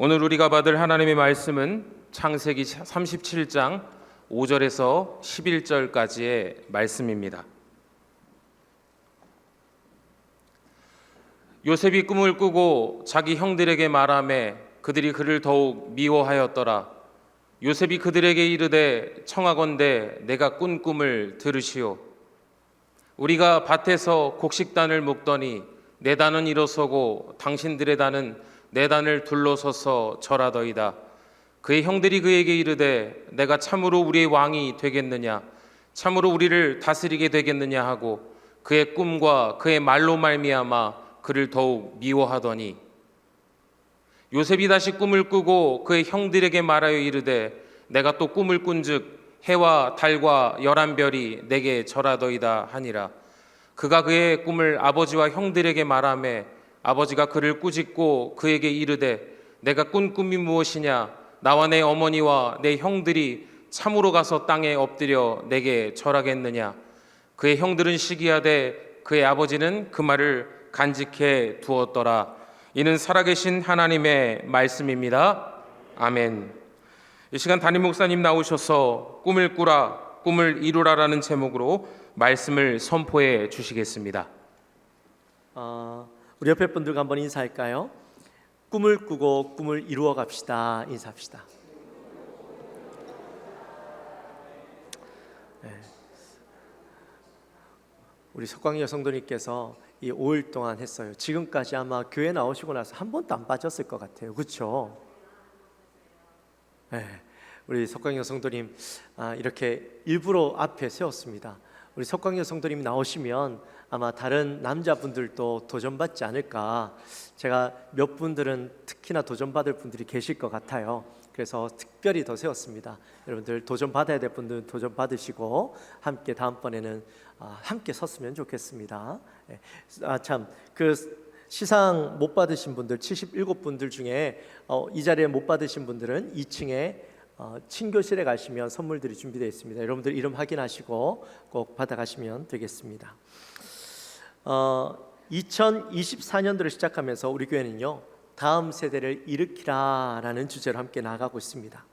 오늘 우리가 받을 하나님의 말씀은 창세기 37장 5절에서 11절까지의 말씀입니다. 요셉이 꿈을 꾸고 자기 형들에게 말하매 그들이 그를 더욱 미워하였더라. 요셉이 그들에게 이르되 청하건대 내가 꾼 꿈을 들으시오. 우리가 밭에서 곡식단을 묶더니 내 단은 일어서고 당신들의 단은 내 단을 둘러서서 절하더이다. 그의 형들이 그에게 이르되 내가 참으로 우리의 왕이 되겠느냐, 참으로 우리를 다스리게 되겠느냐 하고 그의 꿈과 그의 말로 말미암아 그를 더욱 미워하더니, 요셉이 다시 꿈을 꾸고 그의 형들에게 말하여 이르되 내가 또 꿈을 꾼즉 해와 달과 11별이 내게 절하더이다 하니라. 그가 그의 꿈을 아버지와 형들에게 말하매 아버지가 그를 꾸짖고 그에게 이르되 내가 꾼 꿈이 무엇이냐, 나와 내 어머니와 내 형들이 참으로 가서 땅에 엎드려 내게 절하겠느냐. 그의 형들은 시기하되 그의 아버지는 그 말을 간직해 두었더라. 이는 살아계신 하나님의 말씀입니다. 아멘. 이 시간 담임 목사님 나오셔서 꿈을 꾸라, 꿈을 이루라라는 제목으로 말씀을 선포해 주시겠습니다. 우리 옆에 분들과 한번 인사할까요? 꿈을 꾸고 꿈을 이루어 갑시다. 인사합시다. 네. 우리 석광희 여성도님께서 이 5일 동안 했어요. 지금까지 아마 교회 나오시고 나서 한 번도 안 빠졌을 것 같아요. 그렇죠? 네. 우리 석광희 여성도님 이렇게 일부러 앞에 세웠습니다. 우리 석광희 여성도님 나오시면 아마 다른 남자분들도 도전받지 않을까. 제가 몇 분들은 특히나 도전받을 분들이 계실 것 같아요. 그래서 특별히 더 세웠습니다. 여러분들 도전받아야 될 분들은 도전받으시고 함께 다음번에는 함께 섰으면 좋겠습니다. 참, 그 시상 못 받으신 분들 77분들 중에 이 자리에 못 받으신 분들은 2층에 친교실에 가시면 선물들이 준비되어 있습니다. 여러분들 이름 확인하시고 꼭 받아가시면 되겠습니다. 2024년도를 시작하면서 우리 교회는요, 다음 세대를 일으키라라는 주제로 함께 나아가고 있습니다.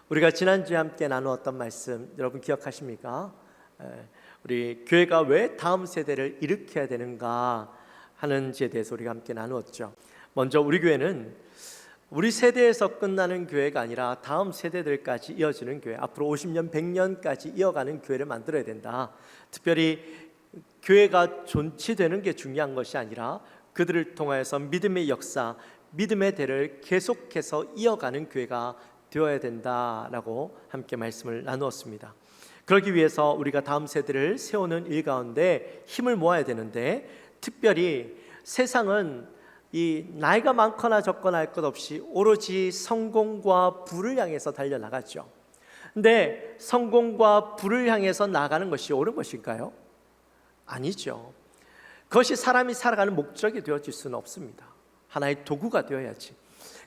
우리가 지난주에 함께 나누었던 말씀 여러분 기억하십니까? 우리 교회가 왜 다음 세대를 일으켜야 되는가 하는지에 대해서 우리가 함께 나누었죠. 먼저 우리 교회는 우리 세대에서 끝나는 교회가 아니라 다음 세대들까지 이어지는 교회, 앞으로 50년, 100년까지 이어가는 교회를 만들어야 된다. 특별히 교회가 존치되는 게 중요한 것이 아니라 그들을 통하여서 믿음의 역사, 믿음의 대를 계속해서 이어가는 교회가 되어야 된다라고 함께 말씀을 나누었습니다. 그러기 위해서 우리가 다음 세대를 세우는 일 가운데 힘을 모아야 되는데, 특별히 세상은 이 나이가 많거나 적거나 할 것 없이 오로지 성공과 부를 향해서 달려나가죠. 근데 성공과 부를 향해서 나가는 것이 옳은 것일까요? 아니죠. 그것이 사람이 살아가는 목적이 되어질 수는 없습니다. 하나의 도구가 되어야지.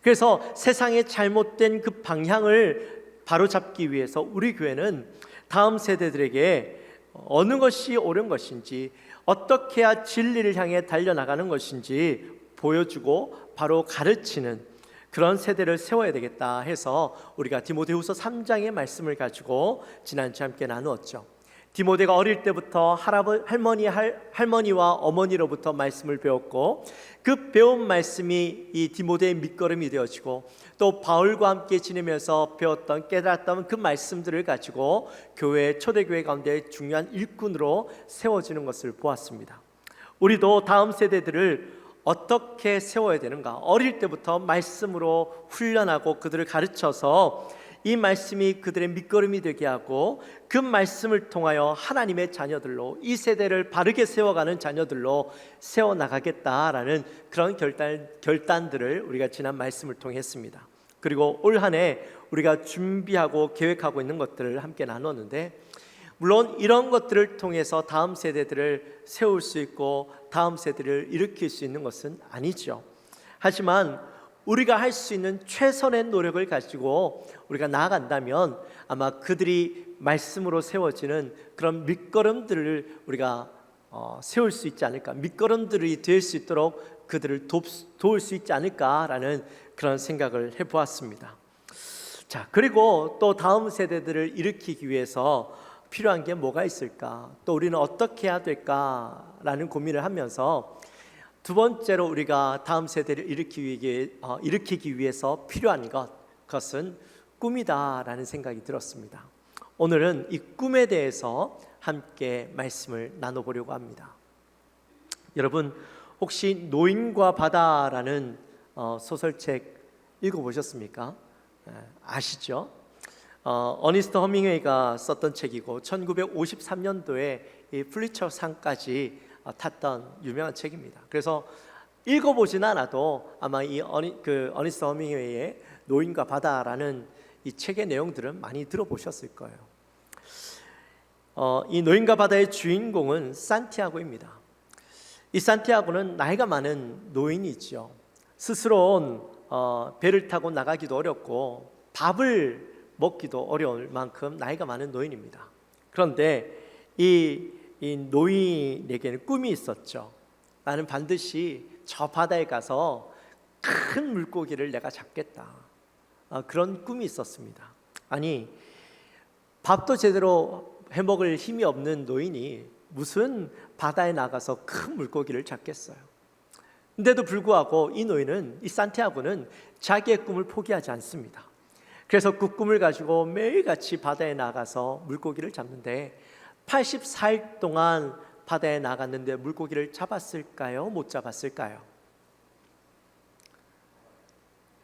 그래서 세상의 잘못된 그 방향을 바로잡기 위해서 우리 교회는 다음 세대들에게 어느 것이 옳은 것인지, 어떻게 해야 진리를 향해 달려나가는 것인지 보여주고 바로 가르치는 그런 세대를 세워야 되겠다 해서 우리가 디모데후서 3장의 말씀을 가지고 지난주에 함께 나누었죠. 디모데가 어릴 때부터 할머니와 어머니로부터 말씀을 배웠고, 그 배운 말씀이 이 디모데의 밑거름이 되어지고, 또 바울과 함께 지내면서 배웠던, 깨달았던 그 말씀들을 가지고 교회, 초대교회 가운데 중요한 일꾼으로 세워지는 것을 보았습니다. 우리도 다음 세대들을 어떻게 세워야 되는가? 어릴 때부터 말씀으로 훈련하고 그들을 가르쳐서 이 말씀이 그들의 밑거름이 되게 하고, 그 말씀을 통하여 하나님의 자녀들로, 이 세대를 바르게 세워가는 자녀들로 세워나가겠다라는 그런 결단들을 우리가 지난 말씀을 통해 했습니다. 그리고 올 한 해 우리가 준비하고 계획하고 있는 것들을 함께 나눴는데, 물론 이런 것들을 통해서 다음 세대들을 세울 수 있고 다음 세대를 일으킬 수 있는 것은 아니죠. 하지만 우리가 할 수 있는 최선의 노력을 가지고 우리가 나아간다면 아마 그들이 말씀으로 세워지는 그런 밑거름들을 우리가 세울 수 있지 않을까, 밑거름들이 될 수 있도록 그들을 도울 수 있지 않을까라는 그런 생각을 해보았습니다. 자, 그리고 또 다음 세대들을 일으키기 위해서 필요한 게 뭐가 있을까, 또 우리는 어떻게 해야 될까라는 고민을 하면서 두 번째로 우리가 다음 세대를 일으키기 위해서 필요한 그것은 꿈이다라는 생각이 들었습니다. 오늘은 이 꿈에 대해서 함께 말씀을 나눠보려고 합니다. 여러분, 혹시 노인과 바다라는 소설책 읽어보셨습니까? 아시죠? 어니스트 허밍웨이가 썼던 책이고 1953년도에 이 플리처 상까지 탔던 유명한 책입니다. 그래서 읽어보진 않아도 아마 이 어니스트 허밍웨이의 노인과 바다라는 이 책의 내용들은 많이 들어보셨을 거예요. 이 노인과 바다의 주인공은 산티아고입니다. 이 산티아고는 나이가 많은 노인이죠. 스스로 배를 타고 나가기도 어렵고 밥을 먹기도 어려울 만큼 나이가 많은 노인입니다. 그런데 이 노인에게는 꿈이 있었죠. 나는 반드시 저 바다에 가서 큰 물고기를 내가 잡겠다. 그런 꿈이 있었습니다. 아니, 밥도 제대로 해먹을 힘이 없는 노인이 무슨 바다에 나가서 큰 물고기를 잡겠어요. 근데도 불구하고 이 산티아고는 자기의 꿈을 포기하지 않습니다. 그래서 그 꿈을 가지고 매일같이 바다에 나가서 물고기를 잡는데 84일 동안 바다에 나갔는데 물고기를 잡았을까요? 못 잡았을까요?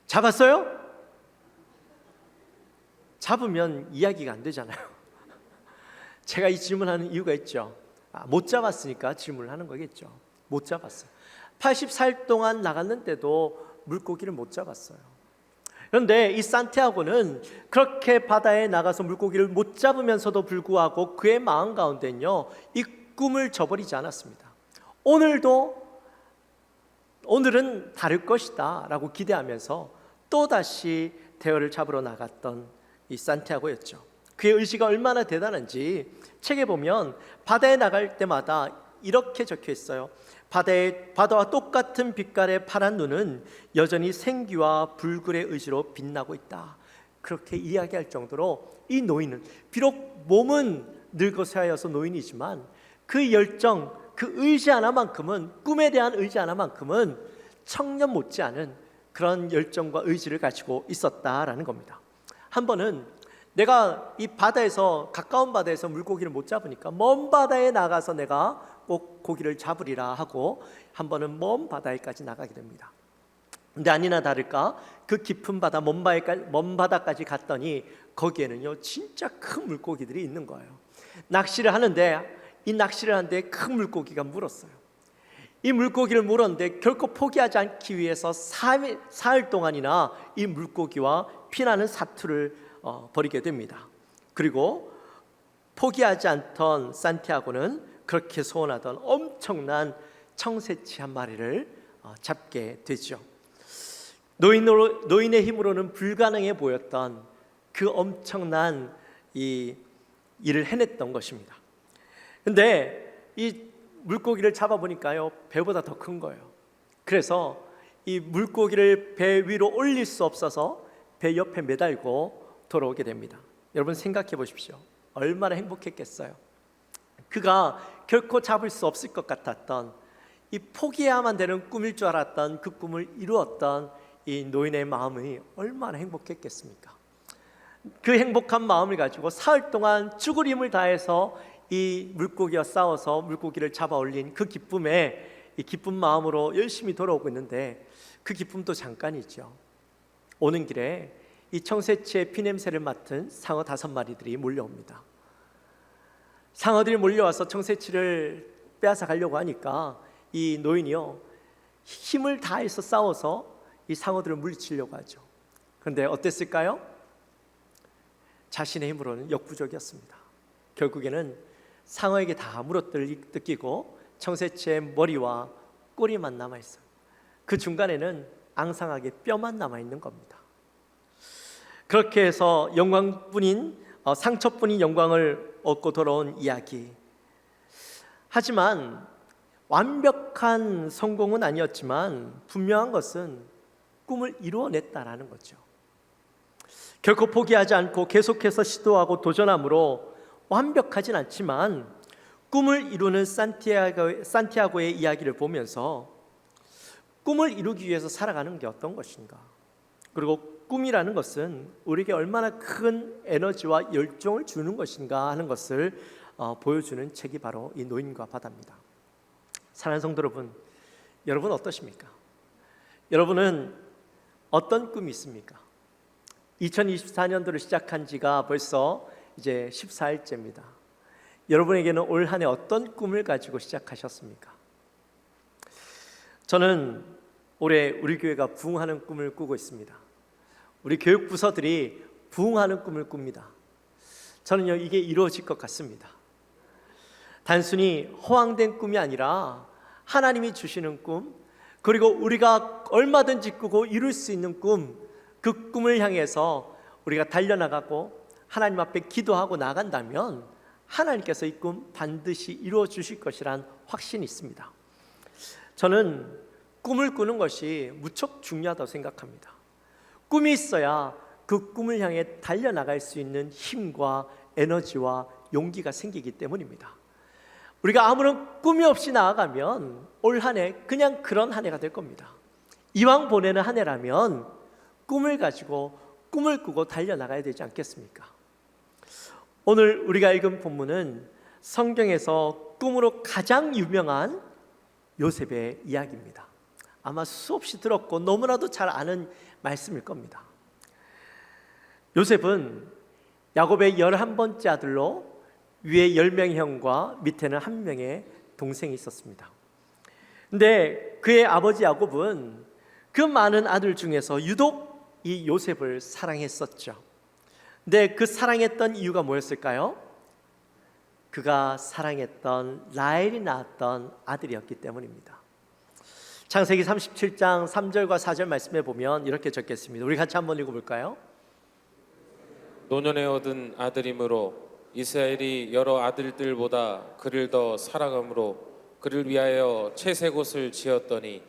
잡았어요? 잡으면 이야기가 안 되잖아요. 제가 이 질문하는 이유가 있죠. 못 잡았으니까 질문을 하는 거겠죠. 못 잡았어요. 84일 동안 나갔는데도 물고기를 못 잡았어요. 그런데 이 산티아고는 그렇게 바다에 나가서 물고기를 못 잡으면서도 불구하고 그의 마음 가운데는요, 이 꿈을 저버리지 않았습니다. 오늘은 다를 것이다 라고 기대하면서 또다시 대어를 잡으러 나갔던 이 산티아고였죠. 그의 의지가 얼마나 대단한지 책에 보면 바다에 나갈 때마다 이렇게 적혀 있어요. 바다와 똑같은 빛깔의 파란 눈은 여전히 생기와 불굴의 의지로 빛나고 있다. 그렇게 이야기할 정도로 이 노인은 비록 몸은 늙어 쇠하여서 노인이지만 그 열정, 그 의지 하나만큼은, 꿈에 대한 의지 하나만큼은 청년 못지않은 그런 열정과 의지를 가지고 있었다라는 겁니다. 한 번은 내가 이 바다에서, 가까운 바다에서 물고기를 못 잡으니까 먼 바다에 나가서 내가 꼭 고기를 잡으리라 하고 한 번은 먼 바다에까지 나가게 됩니다. 근데 아니나 다를까 그 깊은 바다, 먼 바다까지 갔더니 거기에는요 진짜 큰 물고기들이 있는 거예요. 낚시를 하는데 큰 물고기가 물었어요. 이 물고기를 물었는데 결코 포기하지 않기 위해서 사흘 동안이나 이 물고기와 피나는 사투를 벌이게 됩니다. 그리고 포기하지 않던 산티아고는 그렇게 소원하던 엄청난 청새치 한 마리를 잡게 되죠. 노인의 힘으로는 불가능해 보였던 그 엄청난 이 일을 해냈던 것입니다. 근데 이 물고기를 잡아보니까요 배보다 더 큰 거예요. 그래서 이 물고기를 배 위로 올릴 수 없어서 배 옆에 매달고 돌아오게 됩니다. 여러분 생각해 보십시오. 얼마나 행복했겠어요. 그가 결코 잡을 수 없을 것 같았던, 이 포기해야만 되는 꿈일 줄 알았던 그 꿈을 이루었던 이 노인의 마음이 얼마나 행복했겠습니까? 그 행복한 마음을 가지고 사흘 동안 죽을 힘을 다해서 이 물고기와 싸워서 물고기를 잡아 올린 그 기쁨에, 이 기쁜 마음으로 열심히 돌아오고 있는데 그 기쁨도 잠깐이죠. 오는 길에 이 청새치의 피냄새를 맡은 상어 5마리들이 몰려옵니다. 상어들이 몰려와서 청새치를 빼앗아 가려고 하니까 이 노인이요 힘을 다해서 싸워서 이 상어들을 물리치려고 하죠. 그런데 어땠을까요? 자신의 힘으로는 역부족이었습니다. 결국에는 상어에게 다 물어뜯기고 청새치의 머리와 꼬리만 남아있어요. 그 중간에는 앙상하게 뼈만 남아있는 겁니다. 그렇게 해서 상처뿐인 영광을 얻고 돌아온 이야기. 하지만 완벽한 성공은 아니었지만 분명한 것은 꿈을 이루어냈다라는 거죠. 결코 포기하지 않고 계속해서 시도하고 도전함으로 완벽하진 않지만 꿈을 이루는 산티아고의 이야기를 보면서 꿈을 이루기 위해서 살아가는 게 어떤 것인가, 그리고 꿈이라는 것은 우리에게 얼마나 큰 에너지와 열정을 주는 것인가 하는 것을 보여주는 책이 바로 이 노인과 바다입니다. 사랑하는 성도 여러분, 여러분 어떠십니까? 여러분은 어떤 꿈이 있습니까? 2024년도를 시작한 지가 벌써 이제 14일째입니다. 여러분에게는 올 한 해 어떤 꿈을 가지고 시작하셨습니까? 저는 올해 우리 교회가 부흥하는 꿈을 꾸고 있습니다. 우리 교육 부서들이 부흥하는 꿈을 꿉니다. 저는요, 이게 이루어질 것 같습니다. 단순히 허황된 꿈이 아니라 하나님이 주시는 꿈, 그리고 우리가 얼마든지 꾸고 이룰 수 있는 꿈, 그 꿈을 향해서 우리가 달려나가고 하나님 앞에 기도하고 나간다면 하나님께서 이 꿈 반드시 이루어 주실 것이란 확신이 있습니다. 저는 꿈을 꾸는 것이 무척 중요하다고 생각합니다. 꿈이 있어야 그 꿈을 향해 달려나갈 수 있는 힘과 에너지와 용기가 생기기 때문입니다. 우리가 아무런 꿈이 없이 나아가면 올 한 해 그냥 그런 한 해가 될 겁니다. 이왕 보내는 한 해라면 꿈을 가지고 꿈을 꾸고 달려나가야 되지 않겠습니까? 오늘 우리가 읽은 본문은 성경에서 꿈으로 가장 유명한 요셉의 이야기입니다. 아마 수없이 들었고 너무나도 잘 아는 말씀일 겁니다. 요셉은 야곱의 11번째 아들로 위에 10명의 형과 밑에는 1명의 동생이 있었습니다. 근데 그의 아버지 야곱은 그 많은 아들 중에서 유독 이 요셉을 사랑했었죠. 근데 그 사랑했던 이유가 뭐였을까요? 그가 사랑했던 라헬이 낳았던 아들이었기 때문입니다. 창세기 37장 3절과 4절 말씀에 보면 이렇게 적겠습니다. 우리 같이 한번 읽어볼까요? 노년에 얻은 아들이므로 이스라엘이 여러 아들들보다 그를 더 사랑함으로 그를 위하여 채색옷을 지었더니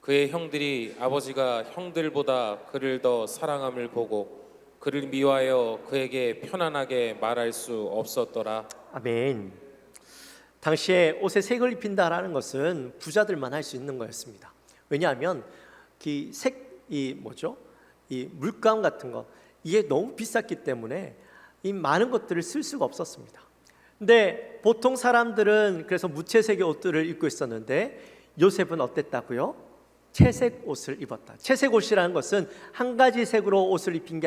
그의 형들이 아버지가 형들보다 그를 더 사랑함을 보고 그를 미워하여 그에게 편안하게 말할 수 없었더라. 아멘. 당시에 옷에 색을 입힌다라는 것은 부자들만 할 수 있는 거였습니다. 왜냐하면 이 물감 같은 거, 이게 너무 비쌌기 때문에 이 많은 것들을 쓸 수가 없었습니다. 근데 보통 사람들은 그래서 무채색의 옷들을 입고 있었는데 요셉은 어땠다고요? 채색 옷을 입었다. 채색 옷이라는 것은 한 가지 색으로 색을 입힌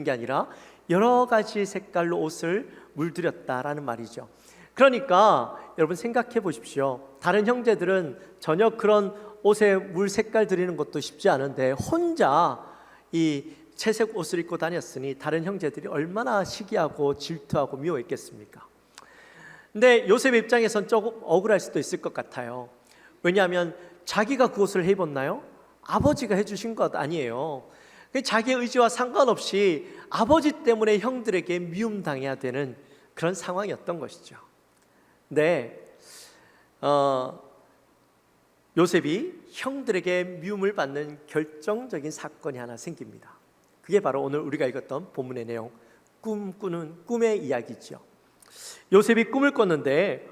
게 아니라 여러 가지 색깔로 옷을 물들였다라는 말이죠. 그러니까 여러분 생각해 보십시오. 다른 형제들은 전혀 그런 옷에 물 색깔 들이는 것도 쉽지 않은데 혼자 이 채색 옷을 입고 다녔으니 다른 형제들이 얼마나 시기하고 질투하고 미워했겠습니까? 근데 요셉의 입장에선 조금 억울할 수도 있을 것 같아요. 왜냐하면 자기가 그 옷을 입었나요? 아버지가 해주신 것 아니에요. 자기의 의지와 상관없이 아버지 때문에 형들에게 미움당해야 되는 그런 상황이었던 것이죠. 근데 요셉이 형들에게 미움을 받는 결정적인 사건이 하나 생깁니다. 그게 바로 오늘 우리가 읽었던 본문의 내용, 꿈꾸는 꿈의 이야기죠. 요셉이 꿈을 꿨는데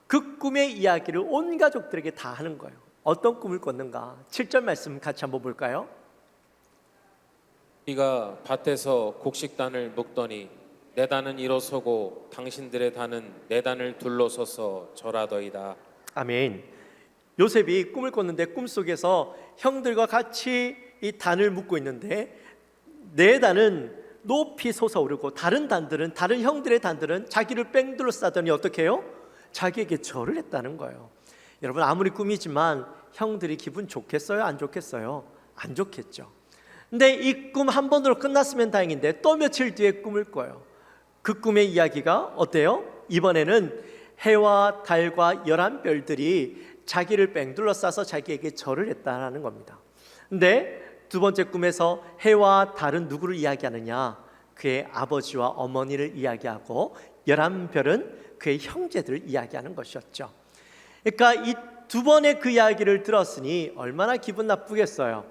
그 꿈의 이야기를 온 가족들에게 다 하는 거예요. 어떤 꿈을 꿨는가? 7절 말씀 같이 한번 볼까요? 네가 밭에서 곡식단을 묶더니 내 단은 일어서고 당신들의 단은 내 단을 둘러서서 절하더이다. 아멘. 요셉이 꿈을 꿨는데 꿈속에서 형들과 같이 이 단을 묶고 있는데 내 단은 높이 솟아오르고 다른 형들의 단들은 자기를 뺑 둘러싸더니 어떻게 해요? 자기에게 절을 했다는 거예요. 여러분, 아무리 꿈이지만 형들이 기분 좋겠어요? 안 좋겠어요? 안 좋겠죠. 근데 이 꿈 한 번으로 끝났으면 다행인데 또 며칠 뒤에 꿈을 꿔요. 그 꿈의 이야기가 어때요? 이번에는 해와 달과 11별들이 자기를 뺑 둘러싸서 자기에게 절을 했다는 겁니다. 근데 두 번째 꿈에서 해와 달은 누구를 이야기하느냐? 그의 아버지와 어머니를 이야기하고 11별은 그의 형제들을 이야기하는 것이었죠. 그러니까 이 두 번의 그 이야기를 들었으니 얼마나 기분 나쁘겠어요.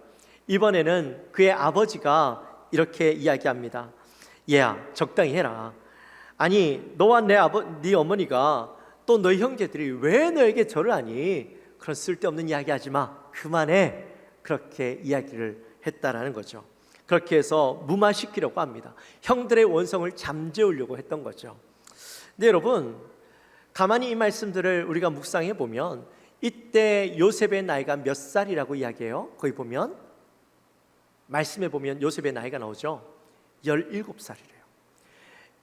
이번에는 그의 아버지가 이렇게 이야기합니다. 얘야, 적당히 해라. 아니, 너와 네 어머니가 또 너희 형제들이 왜 너에게 절을 하니? 그런 쓸데없는 이야기 하지 마. 그만해. 그렇게 이야기를 했다라는 거죠. 그렇게 해서 무마시키려고 합니다. 형들의 원성을 잠재우려고 했던 거죠. 근데 여러분, 가만히 이 말씀들을 우리가 묵상해 보면 이때 요셉의 나이가 몇 살이라고 이야기해요? 거기 보면 말씀해 보면 요셉의 나이가 나오죠. 17살이래요.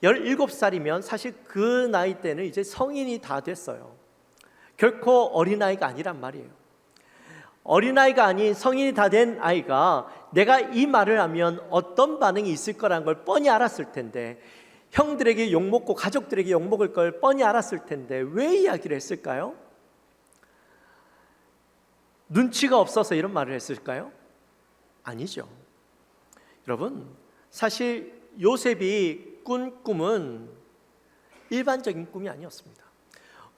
17살이면 사실 그 나이 때는 이제 성인이 다 됐어요. 결코 어린아이가 아니란 말이에요. 어린아이가 아닌 성인이 다 된 아이가 내가 이 말을 하면 어떤 반응이 있을 거라는 걸 뻔히 알았을 텐데, 형들에게 욕먹고 가족들에게 욕먹을 걸 뻔히 알았을 텐데 왜 이야기를 했을까요? 눈치가 없어서 이런 말을 했을까요? 아니죠. 여러분, 사실 요셉이 꾼 꿈은 일반적인 꿈이 아니었습니다.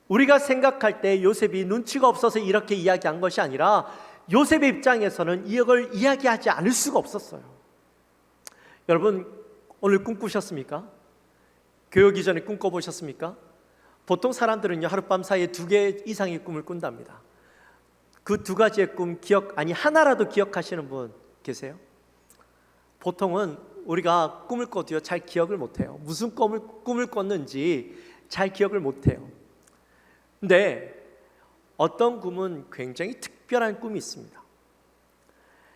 우리가 생각할 때 요셉이 눈치가 없어서 이렇게 이야기한 것이 아니라 요셉의 입장에서는 이걸 이야기하지 않을 수가 없었어요. 여러분, 오늘 꿈 꾸셨습니까? 교육 이전에 꿈 꿔보셨습니까? 보통 사람들은요, 하룻밤 사이에 2개 이상의 꿈을 꾼답니다. 그 2가지의 꿈 하나라도 기억하시는 분 계세요? 보통은 우리가 꿈을 꿔도요, 잘 기억을 못해요. 무슨 꿈을 꿨는지 잘 기억을 못해요. 근데 어떤 꿈은 굉장히 특별한 꿈이 있습니다.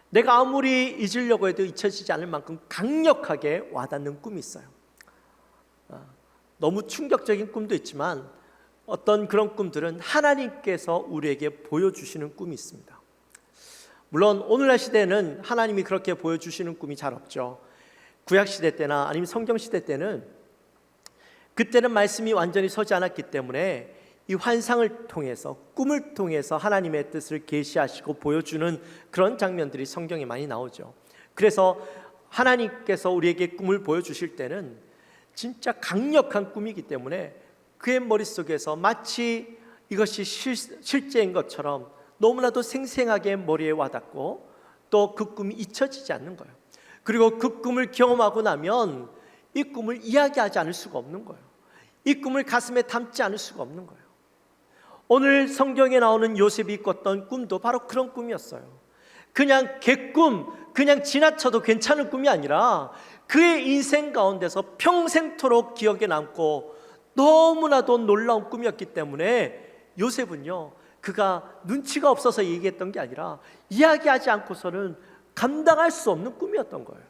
내가 아무리 잊으려고 해도 잊혀지지 않을 만큼 강력하게 와닿는 꿈이 있어요. 너무 충격적인 꿈도 있지만 어떤 그런 꿈들은 하나님께서 우리에게 보여주시는 꿈이 있습니다. 물론 오늘날 시대에는 하나님이 그렇게 보여주시는 꿈이 잘 없죠. 구약시대 때나 아니면 성경시대 때는 그때는 말씀이 완전히 서지 않았기 때문에 이 환상을 통해서, 꿈을 통해서 하나님의 뜻을 계시하시고 보여주는 그런 장면들이 성경에 많이 나오죠. 그래서 하나님께서 우리에게 꿈을 보여주실 때는 진짜 강력한 꿈이기 때문에 그의 머릿속에서 마치 이것이 실제인 것처럼 너무나도 생생하게 머리에 와닿고 또 그 꿈이 잊혀지지 않는 거예요. 그리고 그 꿈을 경험하고 나면 이 꿈을 이야기하지 않을 수가 없는 거예요. 이 꿈을 가슴에 담지 않을 수가 없는 거예요. 오늘 성경에 나오는 요셉이 꿨던 꿈도 바로 그런 꿈이었어요. 그냥 개꿈, 그냥 지나쳐도 괜찮은 꿈이 아니라 그의 인생 가운데서 평생토록 기억에 남고 너무나도 놀라운 꿈이었기 때문에 요셉은요, 그가 눈치가 없어서 얘기했던 게 아니라 이야기하지 않고서는 감당할 수 없는 꿈이었던 거예요.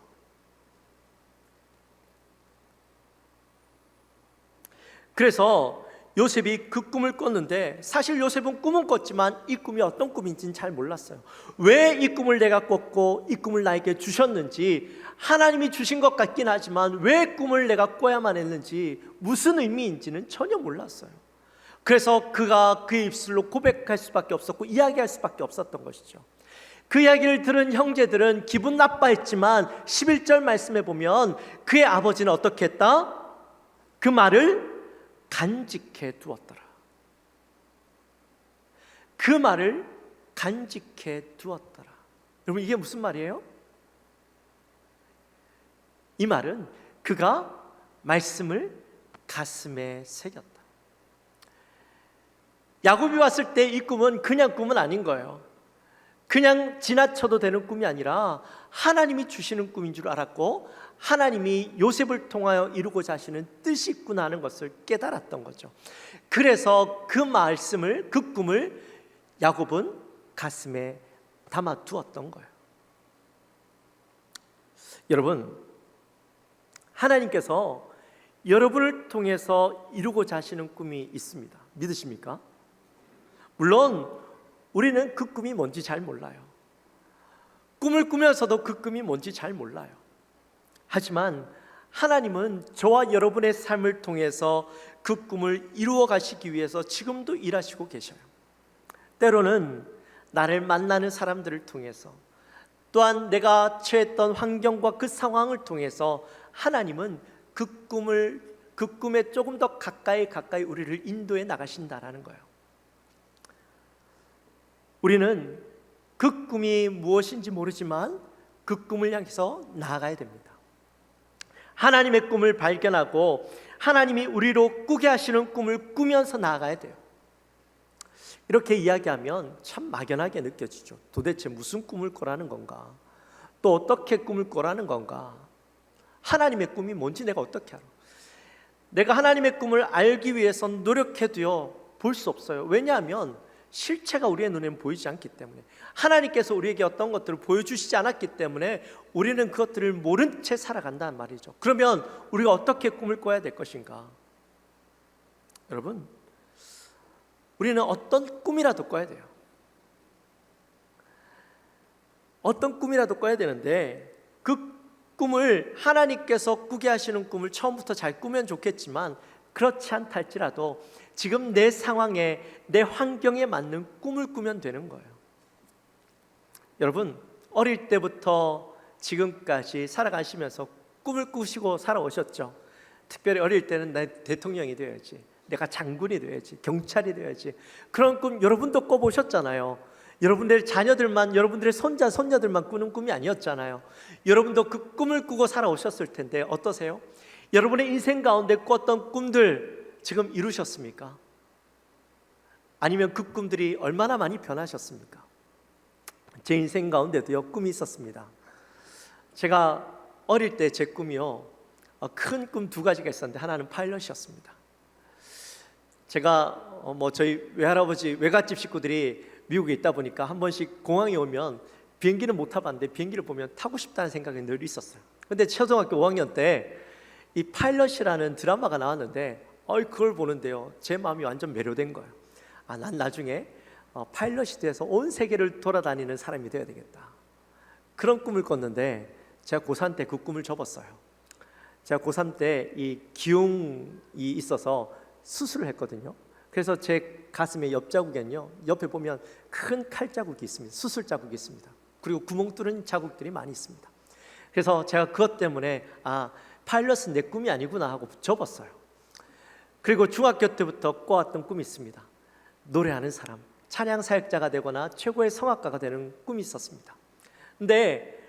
그래서 요셉이 그 꿈을 꿨는데 사실 요셉은 꿈은 꿨지만 이 꿈이 어떤 꿈인지는 잘 몰랐어요. 왜 이 꿈을 내가 꿨고 이 꿈을 나에게 주셨는지, 하나님이 주신 것 같긴 하지만 왜 꿈을 내가 꿔야만 했는지, 무슨 의미인지는 전혀 몰랐어요. 그래서 그가 그의 입술로 고백할 수밖에 없었고 이야기할 수밖에 없었던 것이죠. 그 이야기를 들은 형제들은 기분 나빠했지만 11절 말씀에 보면 그의 아버지는 어떻게 했다? 그 말을 간직해 두었더라. 그 말을 간직해 두었더라. 여러분, 이게 무슨 말이에요? 이 말은 그가 말씀을 가슴에 새겼다. 야곱이 왔을 때 이 꿈은 그냥 꿈은 아닌 거예요. 그냥 지나쳐도 되는 꿈이 아니라 하나님이 주시는 꿈인 줄 알았고 하나님이 요셉을 통하여 이루고자 하시는 뜻이 있구나 하는 것을 깨달았던 거죠. 그래서 그 말씀을, 그 꿈을 야곱은 가슴에 담아 두었던 거예요. 여러분, 하나님께서 여러분을 통해서 이루고자 하시는 꿈이 있습니다. 믿으십니까? 물론 우리는 그 꿈이 뭔지 잘 몰라요. 꿈을 꾸면서도 그 꿈이 뭔지 잘 몰라요. 하지만 하나님은 저와 여러분의 삶을 통해서 그 꿈을 이루어 가시기 위해서 지금도 일하시고 계셔요. 때로는 나를 만나는 사람들을 통해서, 또한 내가 처했던 환경과 그 상황을 통해서 하나님은 그 꿈에 조금 더 가까이 우리를 인도해 나가신다라는 거예요. 우리는 그 꿈이 무엇인지 모르지만 그 꿈을 향해서 나아가야 됩니다. 하나님의 꿈을 발견하고 하나님이 우리로 꾸게 하시는 꿈을 꾸면서 나아가야 돼요. 이렇게 이야기하면 참 막연하게 느껴지죠. 도대체 무슨 꿈을 꾸라는 건가? 또 어떻게 꿈을 꾸라는 건가? 하나님의 꿈이 뭔지 내가 어떻게 알아? 내가 하나님의 꿈을 알기 위해서 노력해도요, 볼 수 없어요. 왜냐하면 실체가 우리의 눈에는 보이지 않기 때문에, 하나님께서 우리에게 어떤 것들을 보여주시지 않았기 때문에 우리는 그것들을 모른 채 살아간다는 말이죠. 그러면 우리가 어떻게 꿈을 꿔야 될 것인가? 여러분, 우리는 어떤 꿈이라도 꿔야 돼요. 어떤 꿈이라도 꿔야 되는데, 그 꿈을 하나님께서 꾸게 하시는 꿈을 처음부터 잘 꾸면 좋겠지만, 그렇지 않다 할지라도 지금 내 상황에, 내 환경에 맞는 꿈을 꾸면 되는 거예요. 여러분, 어릴 때부터 지금까지 살아가시면서 꿈을 꾸시고 살아오셨죠. 특별히 어릴 때는 나 대통령이 되어야지, 내가 장군이 되어야지, 경찰이 되어야지, 그런 꿈 여러분도 꿔보셨잖아요. 여러분들의 자녀들만, 여러분들의 손자, 손녀들만 꾸는 꿈이 아니었잖아요. 여러분도 그 꿈을 꾸고 살아오셨을 텐데 어떠세요? 여러분의 인생 가운데 꿨던 꿈들 지금 이루셨습니까? 아니면 그 꿈들이 얼마나 많이 변하셨습니까? 제 인생 가운데도요, 꿈이 있었습니다. 제가 어릴 때 제 꿈이요, 큰 꿈 두 가지가 있었는데 하나는 파일럿이었습니다. 제가 저희 외할아버지 외갓집 식구들이 미국에 있다 보니까 한 번씩 공항에 오면 비행기는 못 타봤는데 비행기를 보면 타고 싶다는 생각이 늘 있었어요. 근데 초등학교 5학년 때 이 파일럿이라는 드라마가 나왔는데 그걸 보는데요, 제 마음이 완전 매료된 거예요. 난 나중에 파일럿이 돼서 온 세계를 돌아다니는 사람이 되어야 되겠다, 그런 꿈을 꿨는데 제가 고3 때 그 꿈을 접었어요. 제가 고3 때 이 기흉이 있어서 수술을 했거든요. 그래서 제 가슴의 옆자국에는요, 옆에 보면 큰 칼자국이 있습니다. 수술 자국이 있습니다. 그리고 구멍 뚫은 자국들이 많이 있습니다. 그래서 제가 그것 때문에 파일럿은 내 꿈이 아니구나 하고 접었어요. 그리고 중학교 때부터 꿔왔던 꿈이 있습니다. 노래하는 사람, 찬양 사역자가 되거나 최고의 성악가가 되는 꿈이 있었습니다. 근데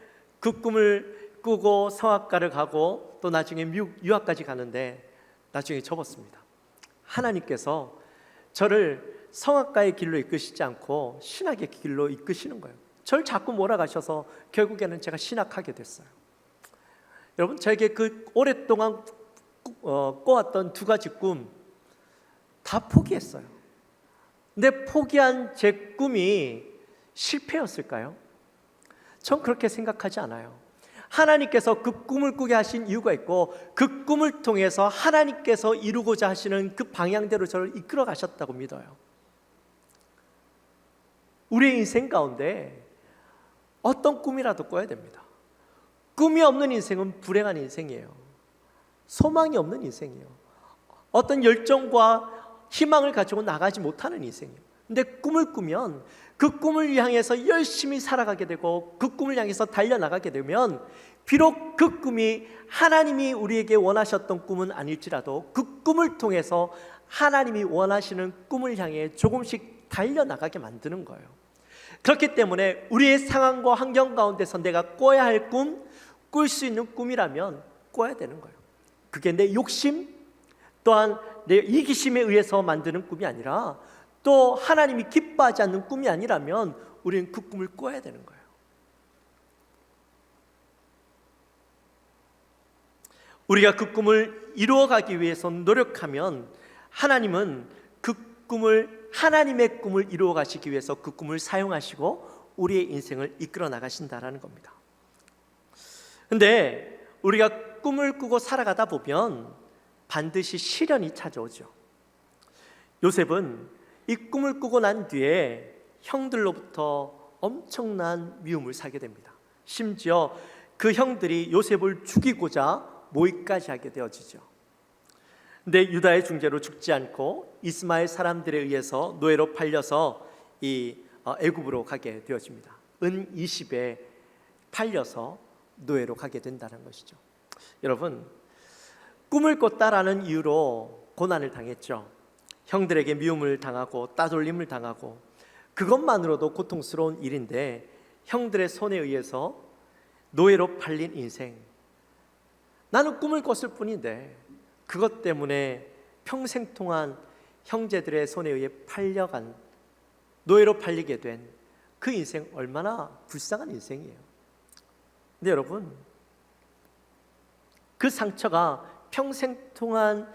그 꿈을 꾸고 성악가를 가고 또 나중에 미국 유학까지 가는데 나중에 접었습니다. 하나님께서 저를 성악가의 길로 이끄시지 않고 신학의 길로 이끄시는 거예요. 저를 자꾸 몰아가셔서 결국에는 제가 신학하게 됐어요. 여러분, 저에게 그 오랫동안 꿔왔던 두 가지 꿈 다 포기했어요. 근데 포기한 제 꿈이 실패였을까요? 전 그렇게 생각하지 않아요. 하나님께서 그 꿈을 꾸게 하신 이유가 있고, 그 꿈을 통해서 하나님께서 이루고자 하시는 그 방향대로 저를 이끌어 가셨다고 믿어요. 우리의 인생 가운데 어떤 꿈이라도 꿔야 됩니다. 꿈이 없는 인생은 불행한 인생이에요. 소망이 없는 인생이에요. 어떤 열정과 희망을 가지고 나가지 못하는 인생이에요. 근데 꿈을 꾸면 그 꿈을 향해서 열심히 살아가게 되고, 그 꿈을 향해서 달려나가게 되면 비록 그 꿈이 하나님이 우리에게 원하셨던 꿈은 아닐지라도 그 꿈을 통해서 하나님이 원하시는 꿈을 향해 조금씩 달려나가게 만드는 거예요. 그렇기 때문에 우리의 상황과 환경 가운데서 내가 꿔야 할 꿈, 꿀 수 있는 꿈이라면 꿔야 되는 거예요. 그게 내 욕심 또한 내 이기심에 의해서 만드는 꿈이 아니라, 또 하나님이 기뻐하지 않는 꿈이 아니라면 우리는 그 꿈을 꿔야 되는 거예요. 우리가 그 꿈을 이루어가기 위해서 노력하면 하나님은 그 꿈을, 하나님의 꿈을 이루어 가시기 위해서 그 꿈을 사용하시고 우리의 인생을 이끌어 나가신다라는 겁니다. 근데 우리가 꿈을 꾸고 살아가다 보면 반드시 시련이 찾아오죠. 요셉은 이 꿈을 꾸고 난 뒤에 형들로부터 엄청난 미움을 사게 됩니다. 심지어 그 형들이 요셉을 죽이고자 모의까지 하게 되어지죠. 근데 유다의 중재로 죽지 않고 이스마엘 사람들에 의해서 노예로 팔려서 이 애굽으로 가게 되어집니다. 은 20에 팔려서 노예로 가게 된다는 것이죠. 여러분, 꿈을 꿨다라는 이유로 고난을 당했죠. 형들에게 미움을 당하고 따돌림을 당하고, 그것만으로도 고통스러운 일인데 형들의 손에 의해서 노예로 팔린 인생. 나는 꿈을 꿨을 뿐인데 그것 때문에 평생 동안 형제들의 손에 의해 팔려간, 노예로 팔리게 된 그 인생, 얼마나 불쌍한 인생이에요. 근데 여러분, 그 상처가 평생 동안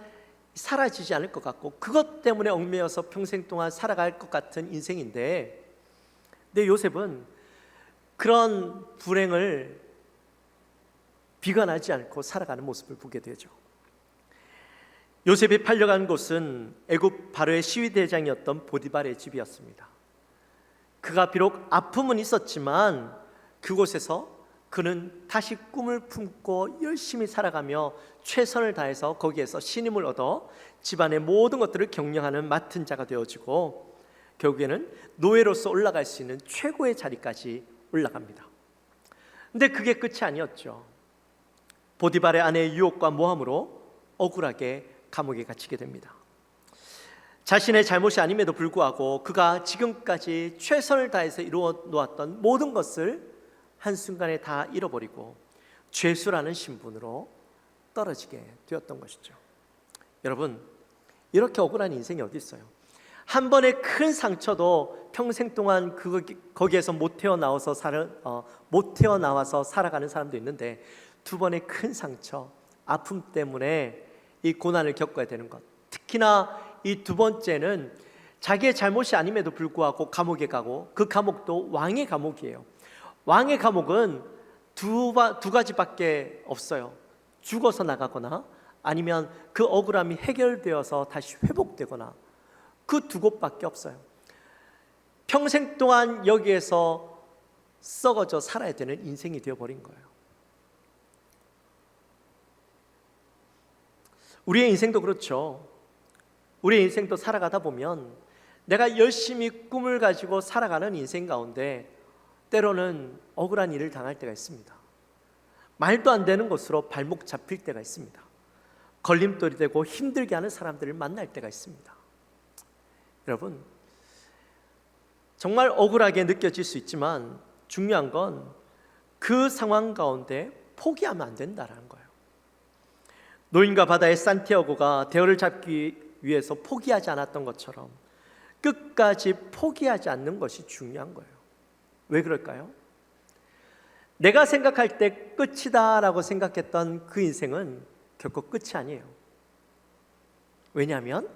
사라지지 않을 것 같고 그것 때문에 얽매여서 평생 동안 살아갈 것 같은 인생인데, 근데 요셉은 그런 불행을 비관하지 않고 살아가는 모습을 보게 되죠. 요셉이 팔려간 곳은 애굽 바로의 시위대장이었던 보디발의 집이었습니다. 그가 비록 아픔은 있었지만 그곳에서 그는 다시 꿈을 품고 열심히 살아가며 최선을 다해서 거기에서 신임을 얻어 집안의 모든 것들을 경영하는 맡은 자가 되어지고 결국에는 노예로서 올라갈 수 있는 최고의 자리까지 올라갑니다. 근데 그게 끝이 아니었죠. 보디발의 아내의 유혹과 모함으로 억울하게 감옥에 갇히게 됩니다. 자신의 잘못이 아님에도 불구하고 그가 지금까지 최선을 다해서 이루어 놓았던 모든 것을 한순간에 다 잃어버리고 죄수라는 신분으로 떨어지게 되었던 것이죠. 여러분, 이렇게 억울한 인생이 어디 있어요? 한 번의 큰 상처도 평생 동안 거기에서 못 태어나와서 살아가는 사람도 있는데, 두 번의 큰 상처, 아픔 때문에 이 고난을 겪어야 되는 것, 특히나 이 두 번째는 자기의 잘못이 아님에도 불구하고 감옥에 가고, 그 감옥도 왕의 감옥이에요. 왕의 감옥은 두 가지밖에 없어요. 죽어서 나가거나 아니면 그 억울함이 해결되어서 다시 회복되거나, 그 두 곳밖에 없어요. 평생 동안 여기에서 썩어져 살아야 되는 인생이 되어버린 거예요. 우리의 인생도 그렇죠. 우리의 인생도 살아가다 보면 내가 열심히 꿈을 가지고 살아가는 인생 가운데 때로는 억울한 일을 당할 때가 있습니다. 말도 안 되는 것으로 발목 잡힐 때가 있습니다. 걸림돌이 되고 힘들게 하는 사람들을 만날 때가 있습니다. 여러분, 정말 억울하게 느껴질 수 있지만 중요한 건 그 상황 가운데 포기하면 안 된다는 거예요. 노인과 바다의 산티아고가 대어를 잡기 위해서 포기하지 않았던 것처럼 끝까지 포기하지 않는 것이 중요한 거예요. 왜 그럴까요? 내가 생각할 때 끝이다라고 생각했던 그 인생은 결코 끝이 아니에요. 왜냐하면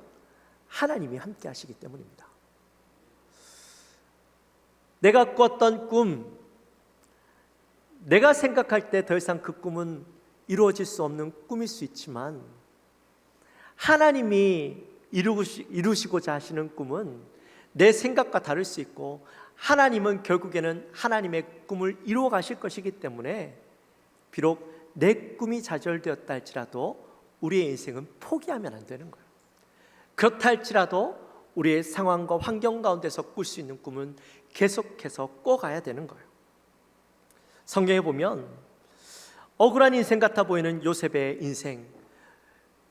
하나님이 함께 하시기 때문입니다. 내가 꿨던 꿈, 내가 생각할 때 더 이상 그 꿈은 이루어질 수 없는 꿈일 수 있지만, 하나님이 이루시고자 하시는 꿈은 내 생각과 다를 수 있고, 하나님은 결국에는 하나님의 꿈을 이루어 가실 것이기 때문에 비록 내 꿈이 좌절되었다 할지라도 우리의 인생은 포기하면 안 되는 거예요. 그렇다 할지라도 우리의 상황과 환경 가운데서 꿀 수 있는 꿈은 계속해서 꿔가야 되는 거예요. 성경에 보면 억울한 인생 같아 보이는 요셉의 인생,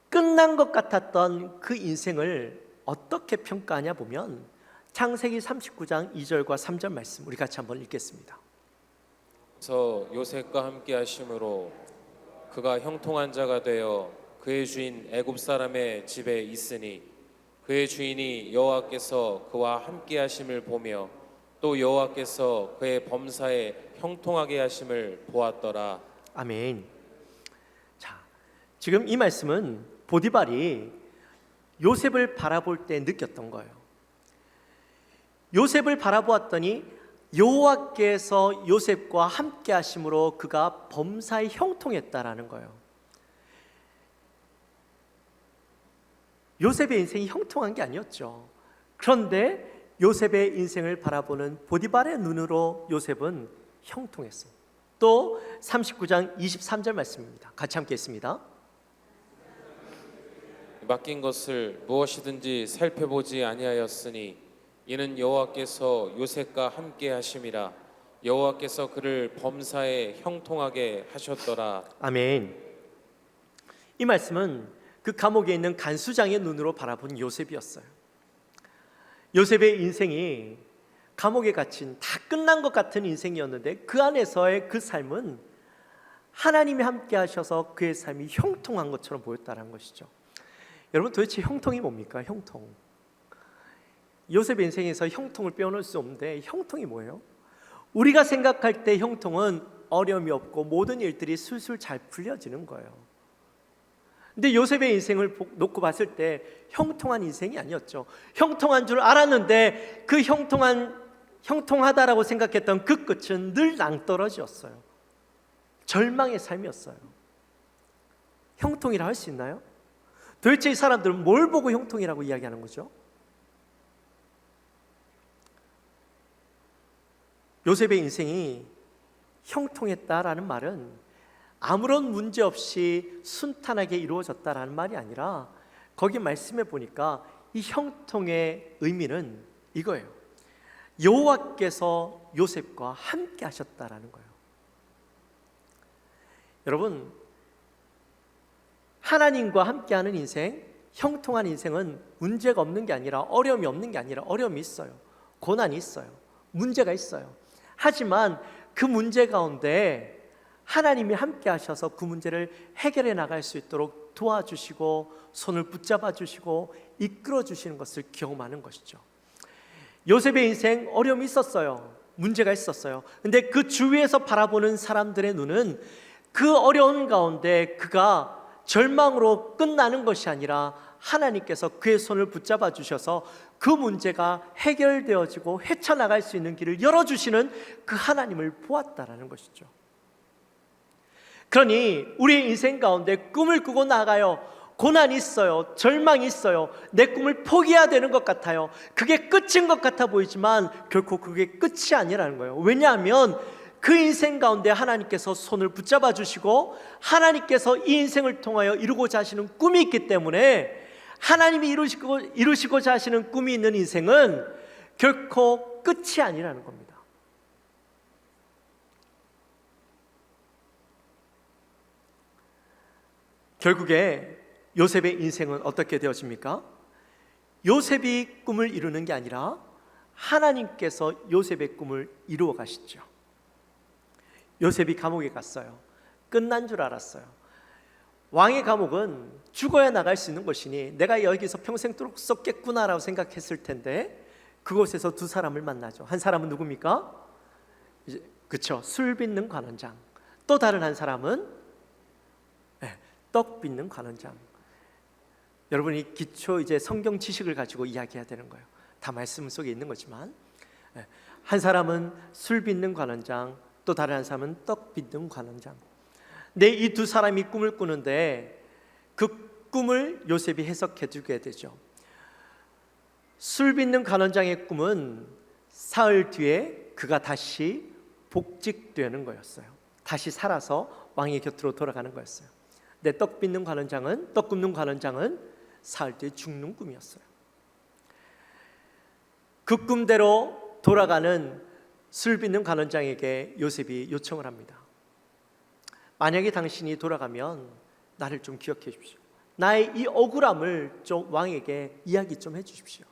끝난 것 같았던 그 인생을 어떻게 평가하냐 보면 창세기 39장 2절과 3절 말씀 우리 같이 한번 읽겠습니다. 그래서 요셉과 함께 하심으로 그가 형통한 자가 되어 그의 주인 애굽 사람의 집에 있으니 그의 주인이 여호와께서 그와 함께 하심을 보며 또 여호와께서 그의 범사에 형통하게 하심을 보았더라. 아멘. 자, 지금 이 말씀은 보디발이 요셉을 바라볼 때 느꼈던 거예요. 요셉을 바라보았더니 여호와께서 요셉과 함께 하심으로 그가 범사에 형통했다라는 거예요. 요셉의 인생이 형통한 게 아니었죠. 그런데 요셉의 인생을 바라보는 보디발의 눈으로 요셉은 형통했습니다. 또 39장 23절 말씀입니다. 같이 함께 읽습니다. 맡긴 것을 무엇이든지 살펴보지 아니하였으니 이는 여호와께서 요셉과 함께 하심이라. 여호와께서 그를 범사에 형통하게 하셨더라. 아멘. 이 말씀은 그 감옥에 있는 간수장의 눈으로 바라본 요셉이었어요. 요셉의 인생이 감옥에 갇힌 다 끝난 것 같은 인생이었는데 그 안에서의 그 삶은 하나님이 함께 하셔서 그의 삶이 형통한 것처럼 보였다는 것이죠. 여러분, 도대체 형통이 뭡니까? 형통. 요셉의 인생에서 형통을 빼놓을 수 없는데 형통이 뭐예요? 우리가 생각할 때 형통은 어려움이 없고 모든 일들이 술술 잘 풀려지는 거예요. 근데 요셉의 인생을 놓고 봤을 때 형통한 인생이 아니었죠. 형통한 줄 알았는데 그 형통하다라고 생각했던 그 끝은 늘 낭떠러지였어요. 절망의 삶이었어요. 형통이라 할 수 있나요? 도대체 이 사람들은 뭘 보고 형통이라고 이야기하는 거죠? 요셉의 인생이 형통했다라는 말은 아무런 문제 없이 순탄하게 이루어졌다라는 말이 아니라 거기 말씀해 보니까 이 형통의 의미는 이거예요. 여호와께서 요셉과 함께 하셨다라는 거예요. 여러분, 하나님과 함께하는 인생, 형통한 인생은 문제가 없는 게 아니라 어려움이 없는 게 아니라 어려움이 있어요. 고난이 있어요. 문제가 있어요. 하지만 그 문제 가운데 하나님이 함께 하셔서 그 문제를 해결해 나갈 수 있도록 도와주시고 손을 붙잡아 주시고 이끌어 주시는 것을 경험하는 것이죠. 요셉의 인생 어려움이 있었어요. 문제가 있었어요. 근데 그 주위에서 바라보는 사람들의 눈은 그 어려운 가운데 그가 절망으로 끝나는 것이 아니라 하나님께서 그의 손을 붙잡아 주셔서 그 문제가 해결되어지고 헤쳐나갈 수 있는 길을 열어주시는 그 하나님을 보았다라는 것이죠. 그러니 우리의 인생 가운데 꿈을 꾸고 나가요. 고난이 있어요. 절망이 있어요. 내 꿈을 포기해야 되는 것 같아요. 그게 끝인 것 같아 보이지만 결코 그게 끝이 아니라는 거예요. 왜냐하면 그 인생 가운데 하나님께서 손을 붙잡아 주시고 하나님께서 이 인생을 통하여 이루고자 하시는 꿈이 있기 때문에 하나님이 이루시고자 하시는 꿈이 있는 인생은 결코 끝이 아니라는 겁니다. 결국에 요셉의 인생은 어떻게 되어집니까? 요셉이 꿈을 이루는 게 아니라 하나님께서 요셉의 꿈을 이루어 가시죠. 요셉이 감옥에 갔어요. 끝난 줄 알았어요. 왕의 감옥은 죽어야 나갈 수 있는 것이니 내가 여기서 평생도록 썩겠구나라고 생각했을 텐데 그곳에서 두 사람을 만나죠. 한 사람은 누굽니까? 그렇죠. 술 빚는 관원장. 또 다른 한 사람은 떡 빚는 관원장. 여러분이 기초 이제 성경 지식을 가지고 이야기해야 되는 거예요. 다 말씀 속에 있는 거지만 한 사람은 술 빚는 관원장, 또 다른 한 사람은 떡 빚는 관원장. 근데 이 두 사람이 꿈을 꾸는데 그 꿈을 요셉이 해석해 주게 되죠. 술 빚는 관원장의 꿈은 사흘 뒤에 그가 다시 복직되는 거였어요. 다시 살아서 왕의 곁으로 돌아가는 거였어요. 근데 떡 빚는 관원장은, 떡 굽는 관원장은 사흘 뒤에 죽는 꿈이었어요. 그 꿈대로 돌아가는 술 빚는 관원장에게 요셉이 요청을 합니다. 만약에 당신이 돌아가면 나를 좀 기억해 주십시오. 나의 이 억울함을 좀 왕에게 이야기 좀 해 주십시오.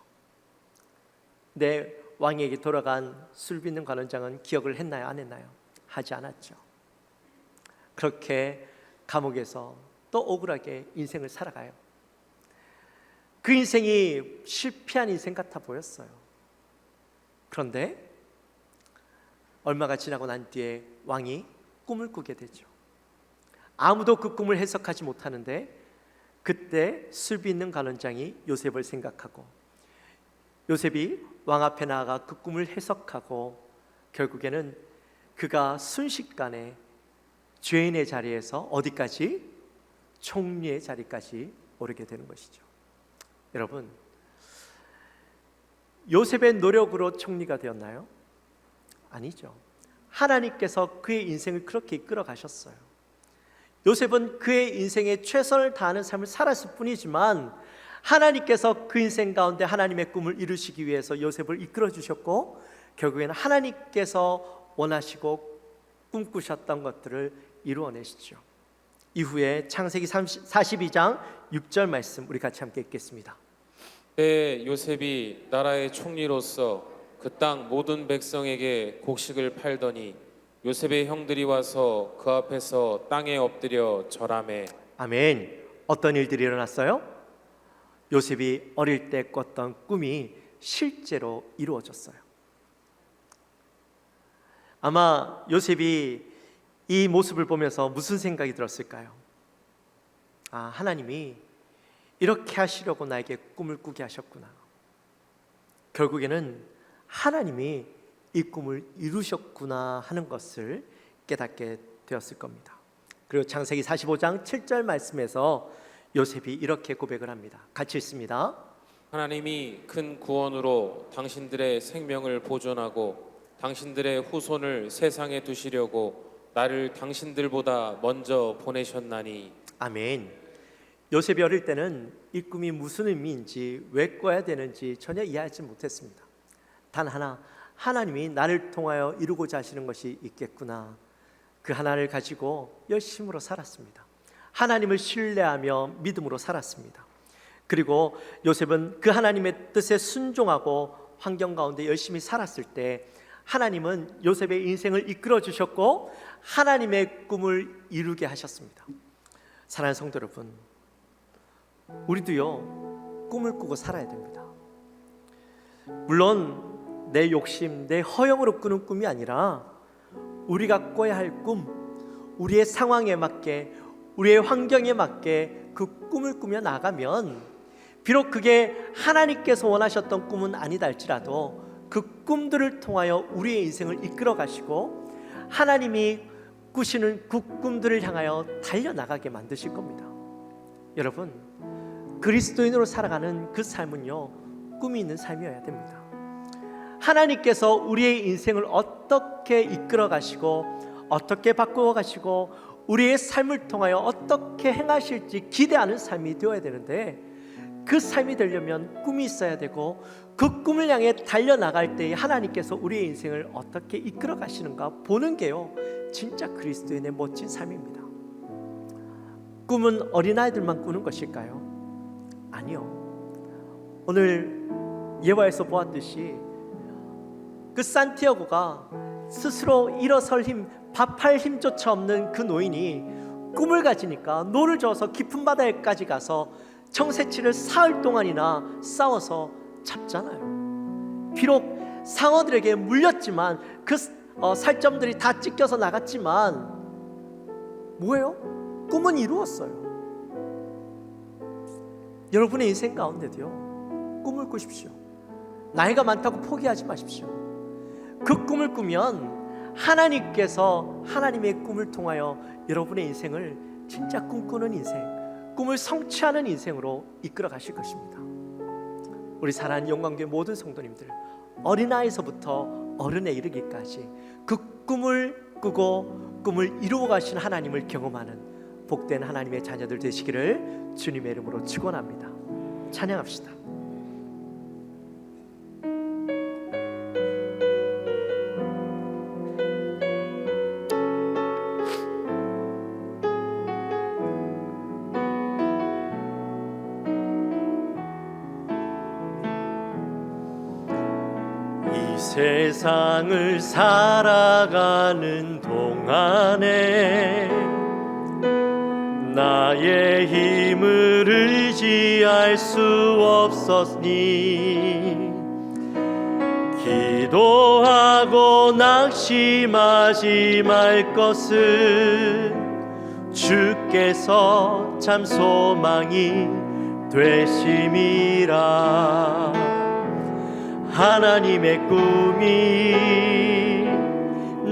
내 왕에게 돌아간 술 빚는 관원장은 기억을 했나요? 안 했나요? 하지 않았죠. 그렇게 감옥에서 또 억울하게 인생을 살아가요. 그 인생이 실패한 인생 같아 보였어요. 그런데 얼마가 지나고 난 뒤에 왕이 꿈을 꾸게 되죠. 아무도 그 꿈을 해석하지 못하는데 그때 술 빚는 관원장이 요셉을 생각하고 요셉이 왕 앞에 나아가 그 꿈을 해석하고 결국에는 그가 순식간에 죄인의 자리에서 어디까지? 총리의 자리까지 오르게 되는 것이죠. 여러분, 요셉의 노력으로 총리가 되었나요? 아니죠. 하나님께서 그의 인생을 그렇게 이끌어 가셨어요. 요셉은 그의 인생에 최선을 다하는 삶을 살았을 뿐이지만 하나님께서 그 인생 가운데 하나님의 꿈을 이루시기 위해서 요셉을 이끌어 주셨고 결국에는 하나님께서 원하시고 꿈꾸셨던 것들을 이루어내시죠. 이후에 창세기 42장 6절 말씀 우리 같이 함께 읽겠습니다. 그때 요셉이 나라의 총리로서 그 땅 모든 백성에게 곡식을 팔더니 요셉의 형들이 와서 그 앞에서 땅에 엎드려 절하매. 아멘. 어떤 일들이 일어났어요? 요셉이 어릴 때 꿨던 꿈이 실제로 이루어졌어요. 아마 요셉이 이 모습을 보면서 무슨 생각이 들었을까요? 하나님이 이렇게 하시려고 나에게 꿈을 꾸게 하셨구나. 결국에는 하나님이 이 꿈을 이루셨구나 하는 것을 깨닫게 되었을 겁니다. 그리고 창세기 45장 7절 말씀에서 요셉이 이렇게 고백을 합니다. 같이 읽습니다. 하나님이 큰 구원으로 당신들의 생명을 보존하고 당신들의 후손을 세상에 두시려고 나를 당신들보다 먼저 보내셨나니. 아멘. 요셉이 어릴 때는 이 꿈이 무슨 의미인지 왜 꿔야 되는지 전혀 이해하지 못했습니다. 단 하나, 하나님이 나를 통하여 이루고자 하시는 것이 있겠구나. 그 하나를 가지고 열심으로 살았습니다. 하나님을 신뢰하며 믿음으로 살았습니다. 그리고 요셉은 그 하나님의 뜻에 순종하고 환경 가운데 열심히 살았을 때 하나님은 요셉의 인생을 이끌어 주셨고 하나님의 꿈을 이루게 하셨습니다. 사랑하는 성도 여러분, 우리도요 꿈을 꾸고 살아야 됩니다. 물론 내 욕심, 내 허영으로 꾸는 꿈이 아니라 우리가 꿔야 할 꿈, 우리의 상황에 맞게, 우리의 환경에 맞게 그 꿈을 꾸며 나가면 비록 그게 하나님께서 원하셨던 꿈은 아니다 할지라도 그 꿈들을 통하여 우리의 인생을 이끌어 가시고 하나님이 꾸시는 그 꿈들을 향하여 달려나가게 만드실 겁니다. 여러분, 그리스도인으로 살아가는 그 삶은요 꿈이 있는 삶이어야 됩니다. 하나님께서 우리의 인생을 어떻게 이끌어 가시고 어떻게 바꾸어 가시고 우리의 삶을 통하여 어떻게 행하실지 기대하는 삶이 되어야 되는데 그 삶이 되려면 꿈이 있어야 되고 그 꿈을 향해 달려나갈 때 하나님께서 우리의 인생을 어떻게 이끌어 가시는가 보는 게요 진짜 그리스도인의 멋진 삶입니다. 꿈은 어린아이들만 꾸는 것일까요? 아니요. 오늘 예화에서 보았듯이 그 산티아고가 스스로 일어설 힘, 밥할 힘조차 없는 그 노인이 꿈을 가지니까 노를 저어서 깊은 바다에까지 가서 청새치를 사흘 동안이나 싸워서 잡잖아요. 비록 상어들에게 물렸지만 그 살점들이 다 찢겨서 나갔지만 뭐예요? 꿈은 이루었어요. 여러분의 인생 가운데도요 꿈을 꾸십시오. 나이가 많다고 포기하지 마십시오. 그 꿈을 꾸면 하나님께서 하나님의 꿈을 통하여 여러분의 인생을 진짜 꿈꾸는 인생, 꿈을 성취하는 인생으로 이끌어 가실 것입니다. 우리 사랑하는 영광교회 모든 성도님들, 어린아이서부터 어른에 이르기까지 그 꿈을 꾸고 꿈을 이루어 가신 하나님을 경험하는 복된 하나님의 자녀들 되시기를 주님의 이름으로 축원합니다. 찬양합시다. 이 세상을 살아가는 동안에 나의 힘을 의지할 수 없었니. 기도하고 낙심하지 말 것은 주께서 참 소망이 되심이라. 하나님의 꿈이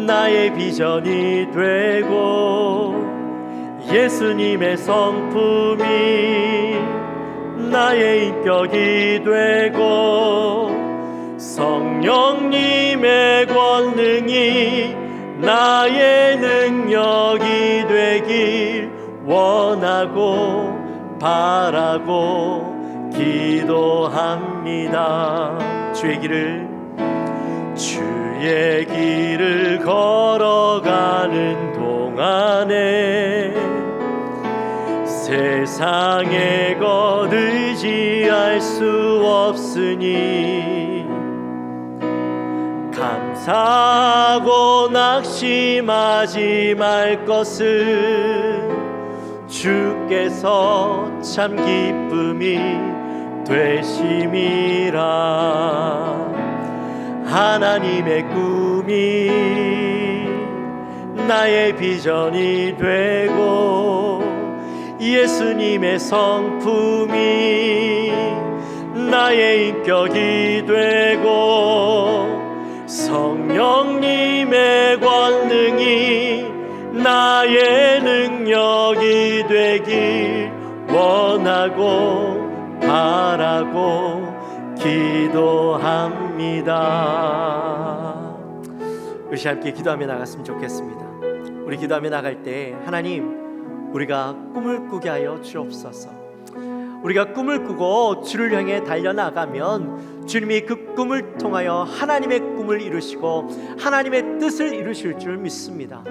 나의 비전이 되고 예수님의 성품이 나의 인격이 되고 성령님의 권능이 나의 능력이 되길 원하고 바라고 기도합니다. 주의 길을 걸어가는 동안에 세상의 것 의지할 수 없으니 사고 낙심하지 말 것을 주께서 참 기쁨이 되심이라. 하나님의 꿈이 나의 비전이 되고 예수님의 성품이 나의 인격이 되고 성령님의 권능이 나의 능력이 되길 원하고 바라고 기도합니다. 우리 함께 기도하며 나갔으면 좋겠습니다. 우리 기도하며 나갈 때 하나님, 우리가 꿈을 꾸게 하여 주옵소서. 우리가 꿈을 꾸고 주를 향해 달려나가면 주님이 그 꿈을 통하여 하나님의 꿈을 이루시고 하나님의 뜻을 이루실 줄 믿습니다.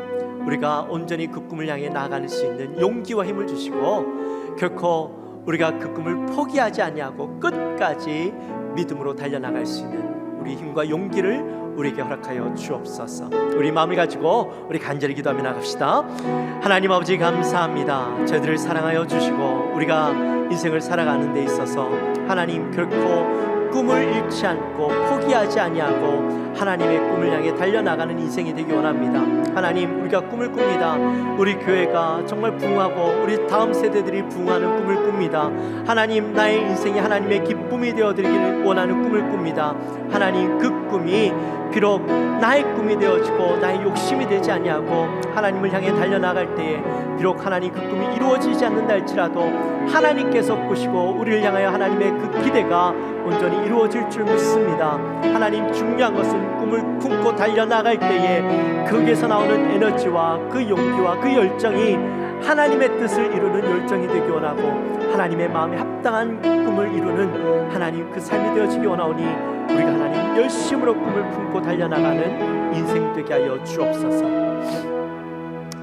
우리가 온전히 그 꿈을 향해 나아갈 수 있는 용기와 힘을 주시고 결코 우리가 그 꿈을 포기하지 아니하고 끝까지 믿음으로 달려나갈 수 있는 우리 힘과 용기를 우리에게 허락하여 주옵소서. 우리 마음을 가지고 우리 간절히 기도하며 나갑시다. 하나님 아버지, 감사합니다. 저희들을 사랑하여 주시고 우리가 인생을 살아가는 데 있어서 하나님 결코 꿈을 잃지 않고 포기하지 아니하고 하나님의 꿈을 향해 달려나가는 인생이 되기 원합니다. 하나님, 우리가 꿈을 꿉니다. 우리 교회가 정말 부흥하고 우리 다음 세대들이 부흥하는 꿈을 꿉니다. 하나님, 나의 인생이 하나님의 기쁨이 되어드리기를 원하는 꿈을 꿉니다. 하나님, 그 꿈이 비록 나의 꿈이 되어지고 나의 욕심이 되지 아니하고 하나님을 향해 달려나갈 때에 비록 하나님 그 꿈이 이루어지지 않는다 할지라도 하나님께서 꾸시고 우리를 향하여 하나님의 그 기대가 온전히 이루어질 줄 믿습니다. 하나님, 중요한 것은 꿈을 품고 달려나갈 때에 거기에서 나오는 에너지와 그 용기와 그 열정이 하나님의 뜻을 이루는 열정이 되기 원하고 하나님의 마음에 합당한 꿈을 이루는 하나님 그 삶이 되어지기 원하오니 우리가 하나님 열심으로 꿈을 품고 달려나가는 인생 되게 하여 주옵소서.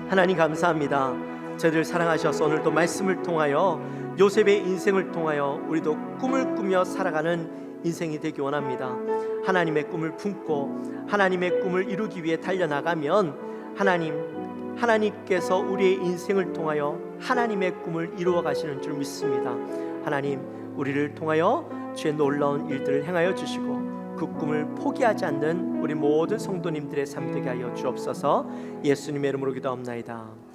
하나님, 감사합니다. 저희들 사랑하셔서 오늘도 말씀을 통하여 요셉의 인생을 통하여 우리도 꿈을 꾸며 살아가는 인생이 되기 원합니다. 하나님의 꿈을 품고 하나님의 꿈을 이루기 위해 달려나가면 하나님께서 우리의 인생을 통하여 하나님의 꿈을 이루어 가시는 줄 믿습니다. 하나님, 우리를 통하여 주의 놀라운 일들을 행하여 주시고 그 꿈을 포기하지 않는 우리 모든 성도님들의 삶 되게 하여 주옵소서. 예수님의 이름으로 기도합나이다.